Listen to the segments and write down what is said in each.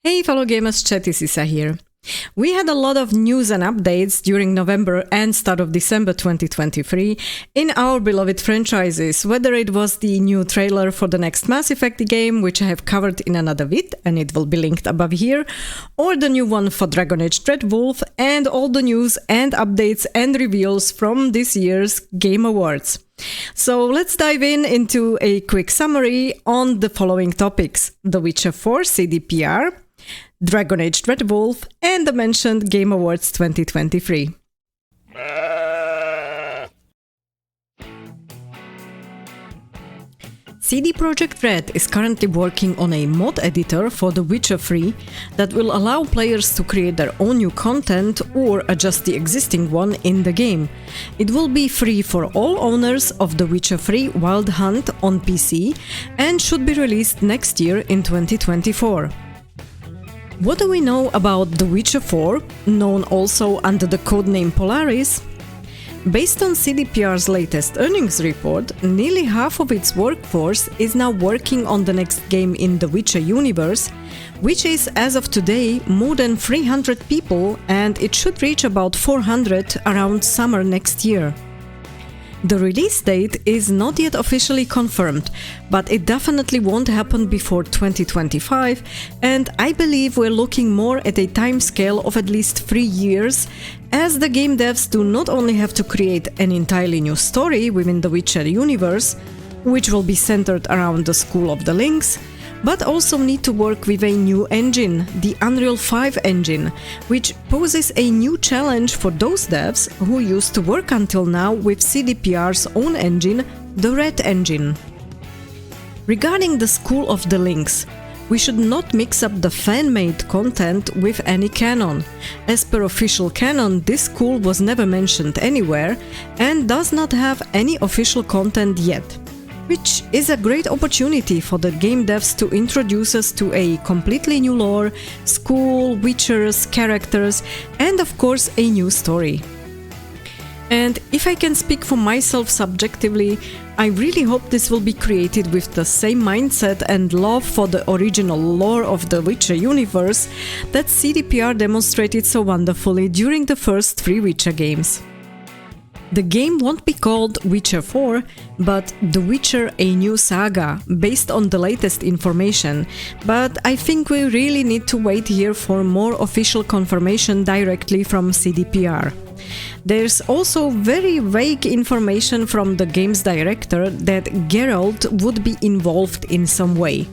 Hey fellow gamers, Chatty, Sisa here. We had a lot of news and updates during November and start of December 2023 in our beloved franchises, whether it was the new trailer for the next Mass Effect game, which I have covered in another vid and it will be linked above here, or the new one for Dragon Age Dreadwolf, and all the news and updates and reveals from this year's Game Awards. So let's dive into a quick summary on the following topics: The Witcher 4 CDPR, Dragon Age Dreadwolf, and the mentioned Game Awards 2023. CD PROJEKT RED is currently working on a mod editor for The Witcher 3 that will allow players to create their own new content or adjust the existing one in the game. It will be free for all owners of The Witcher 3 Wild Hunt on PC and should be released next year in 2024. What do we know about The Witcher 4, known also under the codename Polaris? Based on CDPR's latest earnings report, nearly half of its workforce is now working on the next game in the Witcher universe, which is, as of today, more than 300 people, and it should reach about 400 around summer next year. The release date is not yet officially confirmed, but it definitely won't happen before 2025, and I believe we're looking more at a timescale of at least 3 years, as the game devs do not only have to create an entirely new story within the Witcher universe, which will be centered around the School of the Lynx, but also need to work with a new engine, the Unreal 5 engine, which poses a new challenge for those devs who used to work until now with CDPR's own engine, the Red engine. Regarding the School of the Lynx, we should not mix up the fan-made content with any canon. As per official canon, this school was never mentioned anywhere and does not have any official content yet, which is a great opportunity for the game devs to introduce us to a completely new lore, school, witchers, characters, and of course a new story. And if I can speak for myself subjectively, I really hope this will be created with the same mindset and love for the original lore of the Witcher universe that CDPR demonstrated so wonderfully during the first 3 Witcher games. The game won't be called Witcher 4, but The Witcher: A New Saga, based on the latest information, but I think we really need to wait here for more official confirmation directly from CDPR. There's also very vague information from the game's director that Geralt would be involved in some way.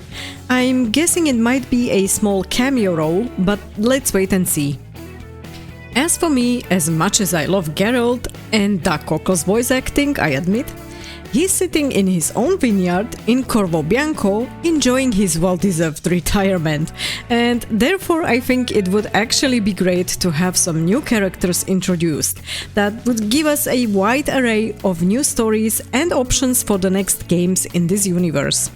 I'm guessing it might be a small cameo role, but let's wait and see. As for me, as much as I love Geralt and Doug Cockle's voice acting, I admit, he's sitting in his own vineyard in Corvo Bianco, enjoying his well-deserved retirement, and therefore I think it would actually be great to have some new characters introduced that would give us a wide array of new stories and options for the next games in this universe.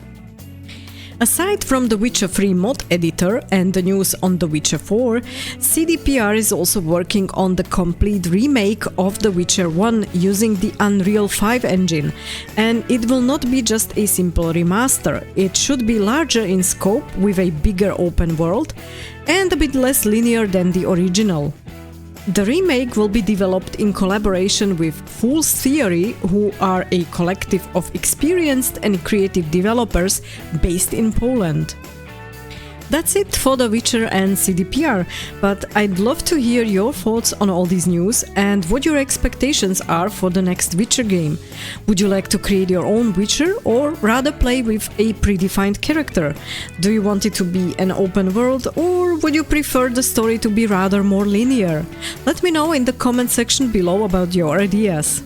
Aside from the Witcher 3 mod editor and the news on The Witcher 4, CDPR is also working on the complete remake of The Witcher 1 using the Unreal 5 engine, and it will not be just a simple remaster, it should be larger in scope with a bigger open world and a bit less linear than the original. The remake will be developed in collaboration with Fool's Theory, who are a collective of experienced and creative developers based in Poland. That's it for The Witcher and CDPR, but I'd love to hear your thoughts on all these news and what your expectations are for the next Witcher game. Would you like to create your own Witcher or rather play with a predefined character? Do you want it to be an open world or would you prefer the story to be rather more linear? Let me know in the comment section below about your ideas.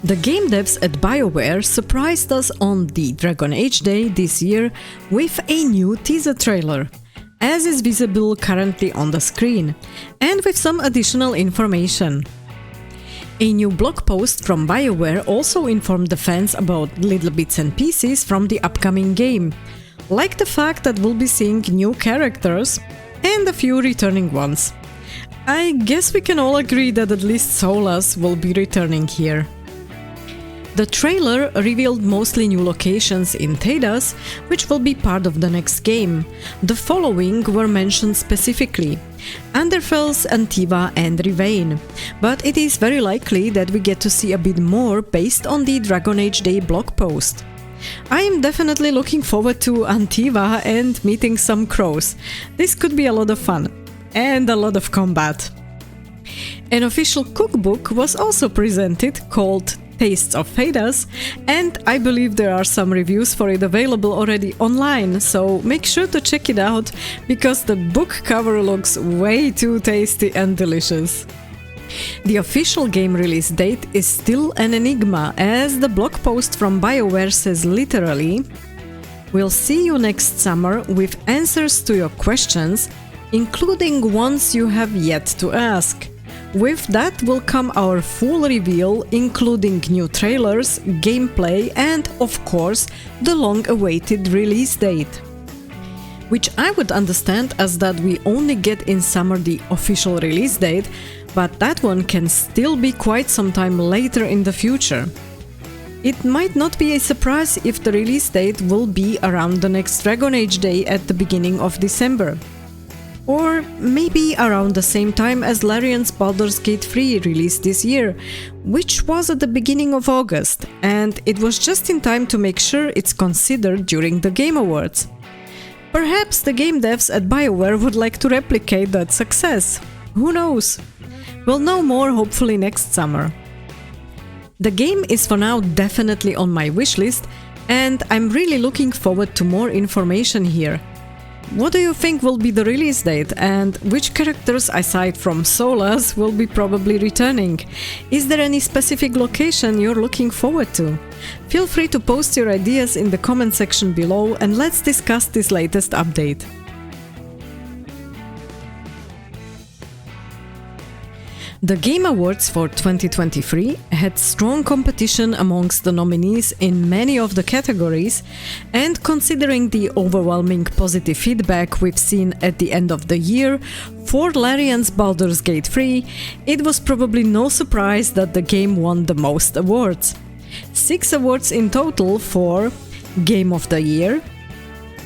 The game devs at BioWare surprised us on the Dragon Age Day this year with a new teaser trailer, as is visible currently on the screen, and with some additional information. A new blog post from BioWare also informed the fans about little bits and pieces from the upcoming game, like the fact that we'll be seeing new characters and a few returning ones. I guess we can all agree that at least Solas will be returning here. The trailer revealed mostly new locations in Thedas, which will be part of the next game. The following were mentioned specifically: Anderfels, Antiva and Rivain, but it is very likely that we get to see a bit more based on the Dragon Age Day blog post. I am definitely looking forward to Antiva and meeting some crows. This could be a lot of fun and a lot of combat. An official cookbook was also presented called Tastes of Thedas, and I believe there are some reviews for it available already online, so make sure to check it out because the book cover looks way too tasty and delicious. The official game release date is still an enigma, as the blog post from BioWare says literally, "We'll see you next summer with answers to your questions, including ones you have yet to ask. With that will come our full reveal, including new trailers, gameplay and, of course, the long-awaited release date." Which I would understand as that we only get in summer the official release date, but that one can still be quite some time later in the future. It might not be a surprise if the release date will be around the next Dragon Age Day at the beginning of December. Or maybe around the same time as Larian's Baldur's Gate 3 released this year, which was at the beginning of August, and it was just in time to make sure it's considered during the Game Awards. Perhaps the game devs at BioWare would like to replicate that success. Who knows? We'll know more hopefully next summer. The game is for now definitely on my wishlist, and I'm really looking forward to more information here. What do you think will be the release date, and which characters aside from Solas will be probably returning? Is there any specific location you're looking forward to? Feel free to post your ideas in the comment section below and let's discuss this latest update. The Game Awards for 2023 had strong competition amongst the nominees in many of the categories, and considering the overwhelming positive feedback we've seen at the end of the year for Larian's Baldur's Gate 3, it was probably no surprise that the game won the most awards. 6 awards in total for Game of the Year,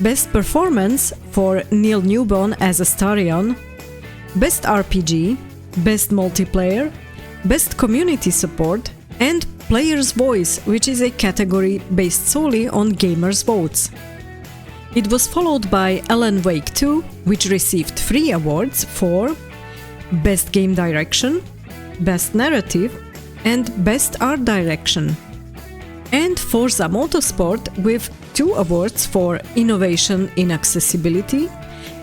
Best Performance for Neil Newbon as Astarion, Best RPG, Best Multiplayer, Best Community Support, and Player's Voice, which is a category based solely on gamers' votes. It was followed by Alan Wake 2, which received 3 awards for Best Game Direction, Best Narrative, and Best Art Direction. And Forza Motorsport with 2 awards for Innovation in Accessibility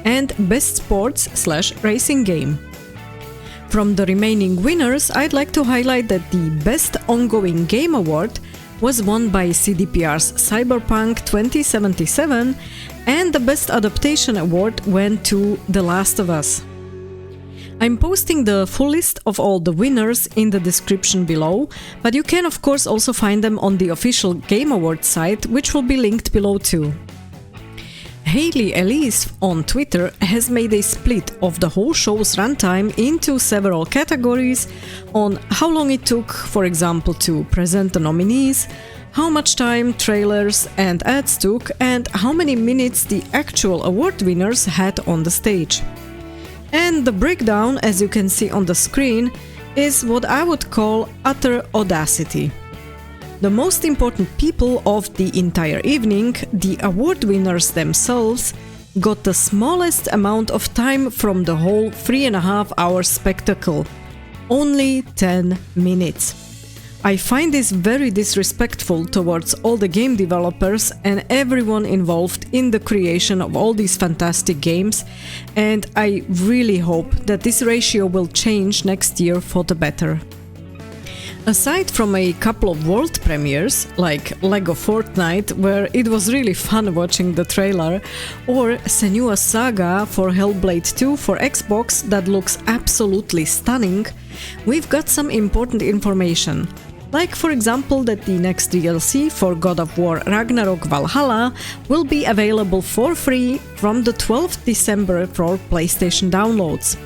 and Best Sports/Racing Game. From the remaining winners, I'd like to highlight that the Best Ongoing Game Award was won by CDPR's Cyberpunk 2077, and the Best Adaptation Award went to The Last of Us. I'm posting the full list of all the winners in the description below, but you can of course also find them on the official Game Awards site, which will be linked below too. Hayley Elise on Twitter has made a split of the whole show's runtime into several categories on how long it took, for example, to present the nominees, how much time trailers and ads took, and how many minutes the actual award winners had on the stage. And the breakdown, as you can see on the screen, is what I would call utter audacity. The most important people of the entire evening, the award winners themselves, got the smallest amount of time from the whole 3.5-hour spectacle. Only 10 minutes. I find this very disrespectful towards all the game developers and everyone involved in the creation of all these fantastic games, and I really hope that this ratio will change next year for the better. Aside from a couple of world premieres, like LEGO Fortnite, where it was really fun watching the trailer, or Senua's Saga for Hellblade 2 for Xbox that looks absolutely stunning, we've got some important information. Like for example that the next DLC for God of War Ragnarok Valhalla will be available for free from the 12th December for PlayStation downloads.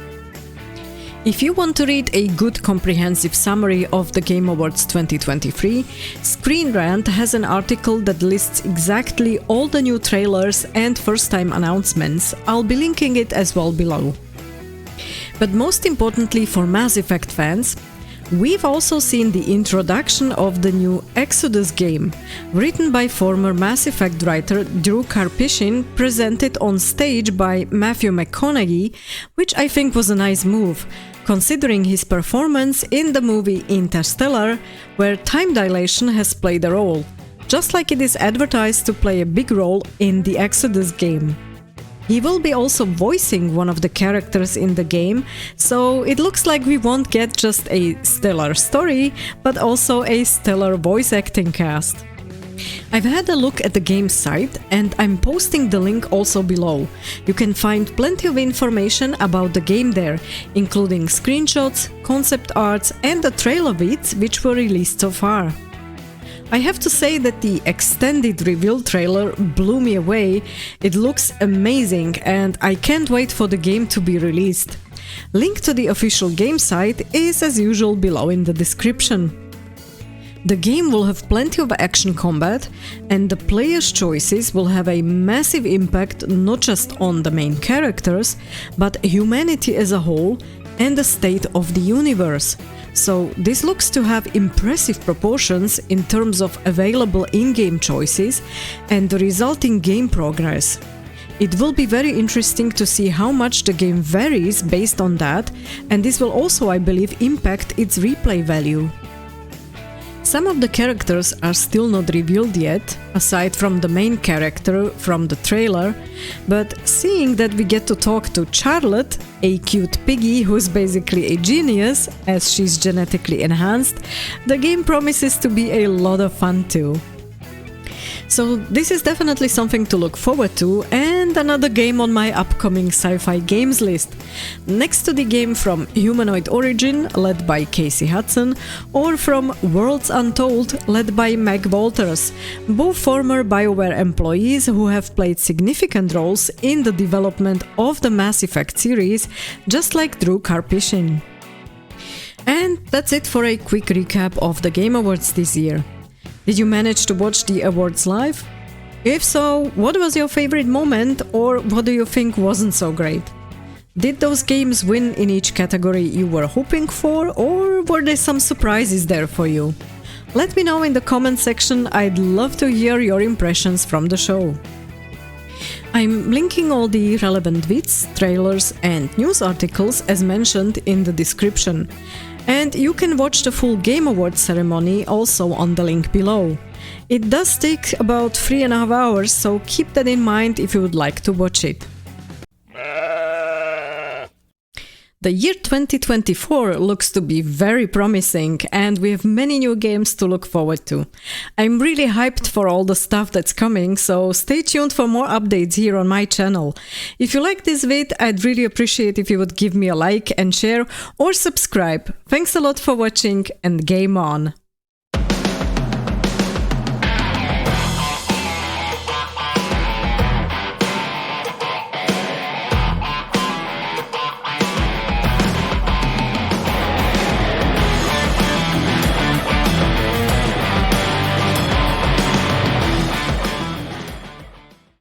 If you want to read a good comprehensive summary of the Game Awards 2023, Screen Rant has an article that lists exactly all the new trailers and first-time announcements. I'll be linking it as well below. But most importantly for Mass Effect fans, we've also seen the introduction of the new Exodus game, written by former Mass Effect writer Drew Karpyshyn, presented on stage by Matthew McConaughey, which I think was a nice move, considering his performance in the movie Interstellar, where time dilation has played a role, just like it is advertised to play a big role in the Exodus game. He will be also voicing one of the characters in the game, so it looks like we won't get just a stellar story, but also a stellar voice acting cast. I've had a look at the game site and I'm posting the link also below. You can find plenty of information about the game there, including screenshots, concept arts and the trailer vids which were released so far. I have to say that the extended reveal trailer blew me away. It looks amazing and I can't wait for the game to be released. Link to the official game site is as usual below in the description. The game will have plenty of action combat, and the player's choices will have a massive impact not just on the main characters, but humanity as a whole and the state of the universe. So this looks to have impressive proportions in terms of available in-game choices and the resulting game progress. It will be very interesting to see how much the game varies based on that, and this will also, I believe, impact its replay value. Some of the characters are still not revealed yet, aside from the main character from the trailer, but seeing that we get to talk to Charlotte, a cute piggy who's basically a genius, as she's genetically enhanced, the game promises to be a lot of fun too. So this is definitely something to look forward to, and another game on my upcoming sci-fi games list. Next to the game from Humanoid Origin, led by Casey Hudson, or from Worlds Untold, led by Meg Walters, both former BioWare employees who have played significant roles in the development of the Mass Effect series, just like Drew Karpyshyn. And that's it for a quick recap of the Game Awards this year. Did you manage to watch the awards live? If so, what was your favorite moment, or what do you think wasn't so great? Did those games win in each category you were hoping for, or were there some surprises there for you? Let me know in the comment section, I'd love to hear your impressions from the show. I'm linking all the relevant vids, trailers and news articles as mentioned in the description. And you can watch the full Game Awards ceremony also on the link below. It does take about 3.5 hours, so keep that in mind if you would like to watch it. The year 2024 looks to be very promising, and we have many new games to look forward to. I'm really hyped for all the stuff that's coming, so stay tuned for more updates here on my channel. If you like this vid, I'd really appreciate if you would give me a like and share or subscribe. Thanks a lot for watching, and game on!